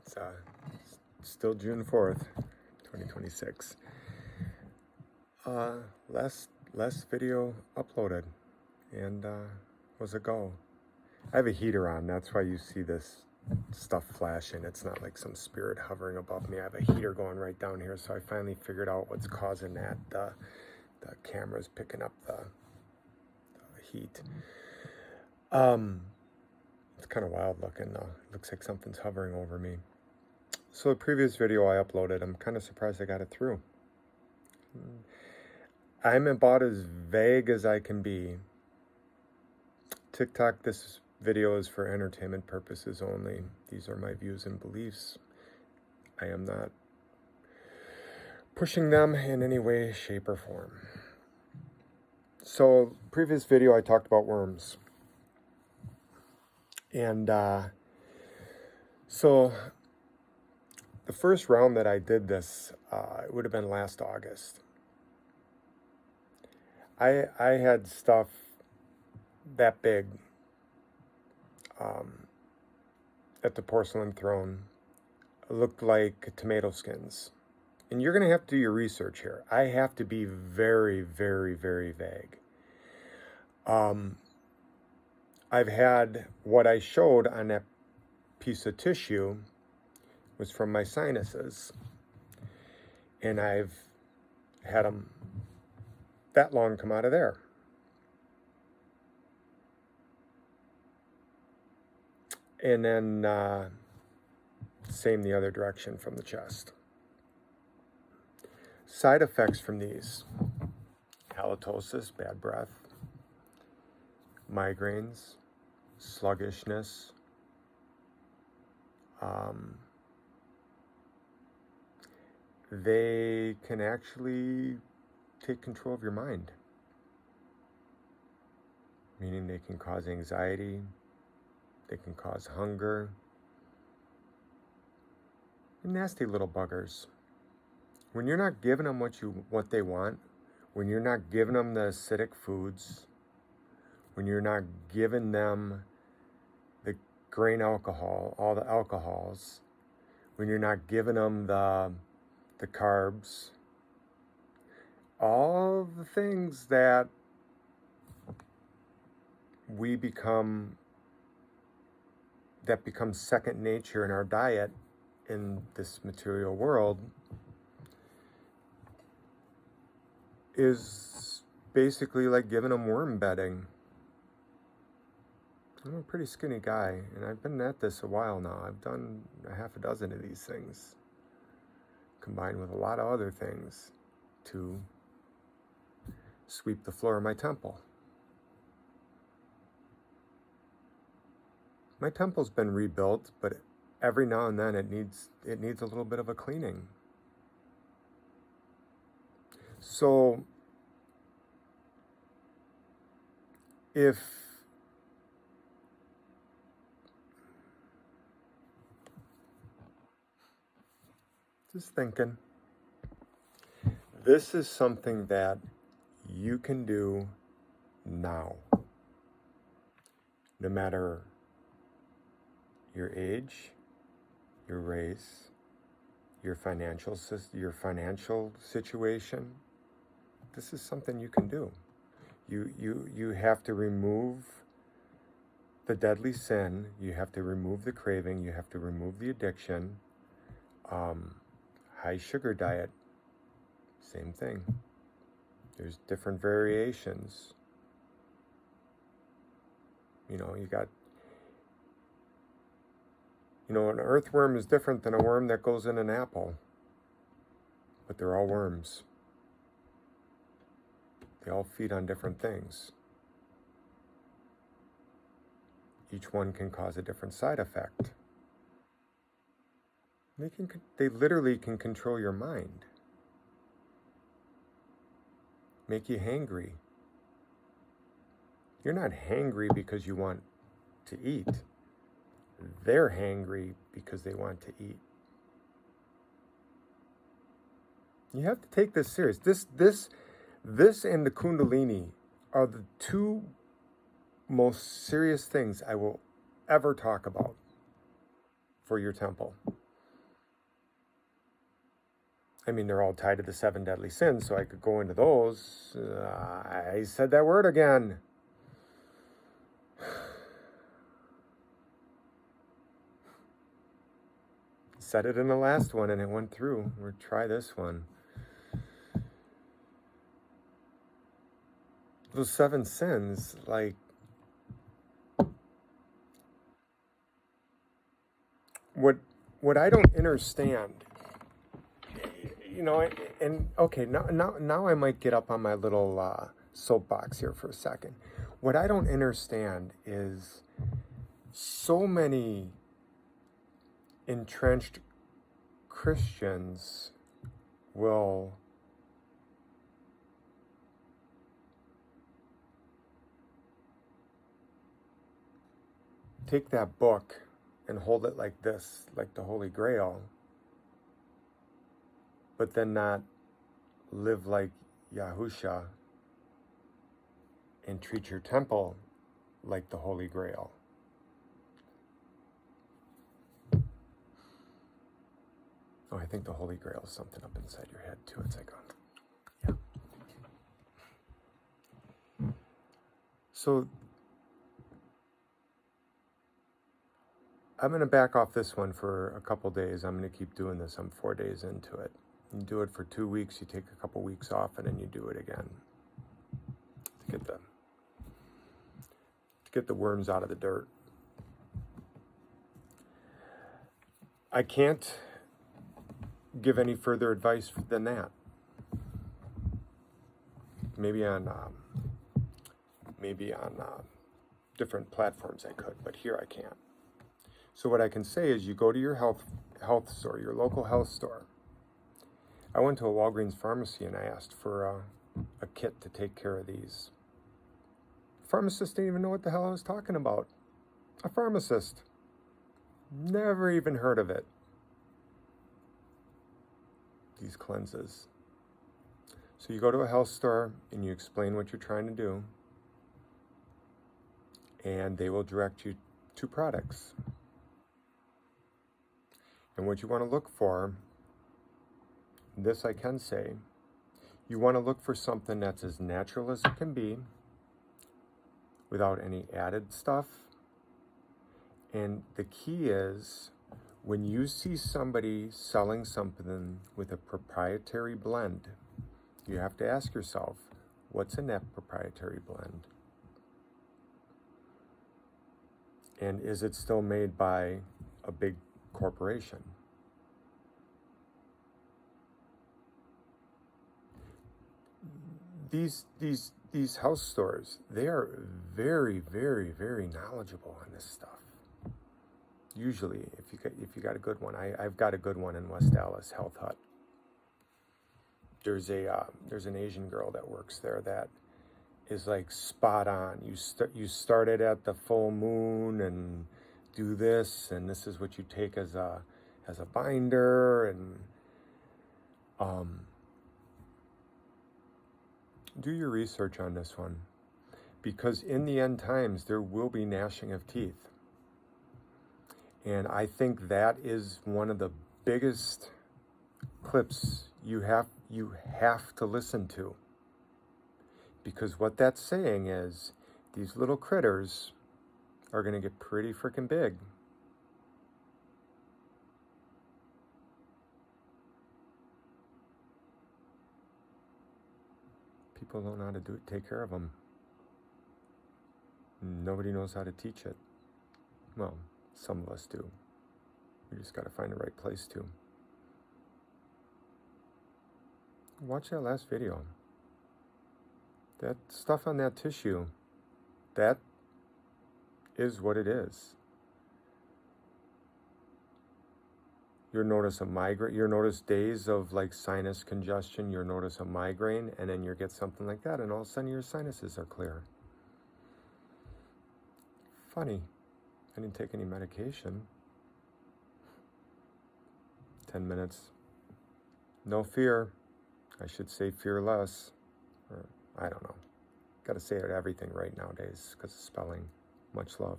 It's still June 4th, 2026. Last video uploaded and was a go. I have a heater on, that's why you see this stuff flashing. It's not like some spirit hovering above me. I have a heater going right down here, so I finally figured out what's causing that. The camera's picking up the heat. It's kind of wild looking though. It looks like something's hovering over me. So the previous video I uploaded, I'm kind of surprised I got it through. I'm about as vague as I can be. TicToc, this video is for entertainment purposes only. These are my views and beliefs. I am not pushing them in any way, shape, or form. So, previous video I talked about worms. And so the first round that I did this, it would have been last August. I had stuff that big at the porcelain throne. It looked like tomato skins. And you're going to have to do your research here. I have to be very, very, very vague. I've had what I showed on that piece of tissue was from my sinuses. And I've had them that long come out of there. And then same the other direction from the chest. Side effects from these: halitosis, bad breath, migraines, sluggishness, they can actually take control of your mind, meaning they can cause anxiety, they can cause hunger. They're nasty little buggers. When you're not giving them what they want, when you're not giving them the acidic foods, when you're not giving them the grain alcohol, all the alcohols, when you're not giving them the carbs, all the things that become second nature in our diet in this material world, is basically like giving them worm bedding. I'm a pretty skinny guy, and I've been at this a while now. I've done a half a dozen of these things, combined with a lot of other things to sweep the floor of my temple. My temple's been rebuilt, but every now and then it needs a little bit of a cleaning. So just thinking, this is something that you can do now, no matter your age, your race, your financial situation. This is something you can do. You have to remove the deadly sin. You have to remove the craving. You have to remove the addiction. High sugar diet, same thing. There's different variations. You got, an earthworm is different than a worm that goes in an apple. But they're all worms. They all feed on different things. Each one can cause a different side effect. They literally can control your mind. Make you hangry. You're not hangry because you want to eat. They're hangry because they want to eat. You have to take this serious. This and the Kundalini are the two most serious things I will ever talk about for your temple. I mean, they're all tied to the 7 deadly sins, so I could go into those. I said that word again. Said it in the last one and it went through. We'll try this one. Those 7 sins, like, what I don't understand, you know, and okay, now I might get up on my little soapbox here for a second. What I don't understand is so many entrenched Christians will take that book and hold it like this, like the Holy Grail, but then not live like Yahusha and treat your temple like the Holy Grail. Oh, I think the Holy Grail is something up inside your head too. It's like, yeah. So I'm going to back off this one for a couple days. I'm going to keep doing this. I'm 4 days into it. You do it for 2 weeks. You take a couple weeks off, and then you do it again to get the worms out of the dirt. I can't give any further advice than that. Maybe on different platforms I could, but here I can't. So what I can say is you go to your health store, your local health store. I went to a Walgreens pharmacy and I asked for a kit to take care of these. The pharmacist didn't even know what the hell I was talking about. A pharmacist. Never even heard of it. These cleanses. So you go to a health store and you explain what you're trying to do, and they will direct you to products. And what you want to look for, this I can say, you want to look for something that's as natural as it can be, without any added stuff. And the key is, when you see somebody selling something with a proprietary blend, you have to ask yourself, what's in that proprietary blend? And is it still made by a big corporation? These house stores, they are very, very, very knowledgeable on this stuff. Usually, if you got a good one, I've got a good one in West Dallas, Health Hut. There's an Asian girl that works there that is like spot on. You start it at the full moon and do this, and this is what you take as a binder, and do your research on this one, because in the end times there will be gnashing of teeth. And I think that is one of the biggest clips you have to listen to. Because what that's saying is, these little critters are going to get pretty freaking big. People don't know how to take care of them. Nobody knows how to teach it. Well, some of us do. We just got to find the right place to. Watch that last video. That stuff on that tissue, that is what it is. You'll notice a migraine, you'll notice days of like sinus congestion, you'll notice a migraine, and then you'll get something like that, and all of a sudden your sinuses are clear. Funny. I didn't take any medication. 10 minutes. No fear. I should say fearless. Or I don't know. Got to say it everything right nowadays because of spelling. Much love.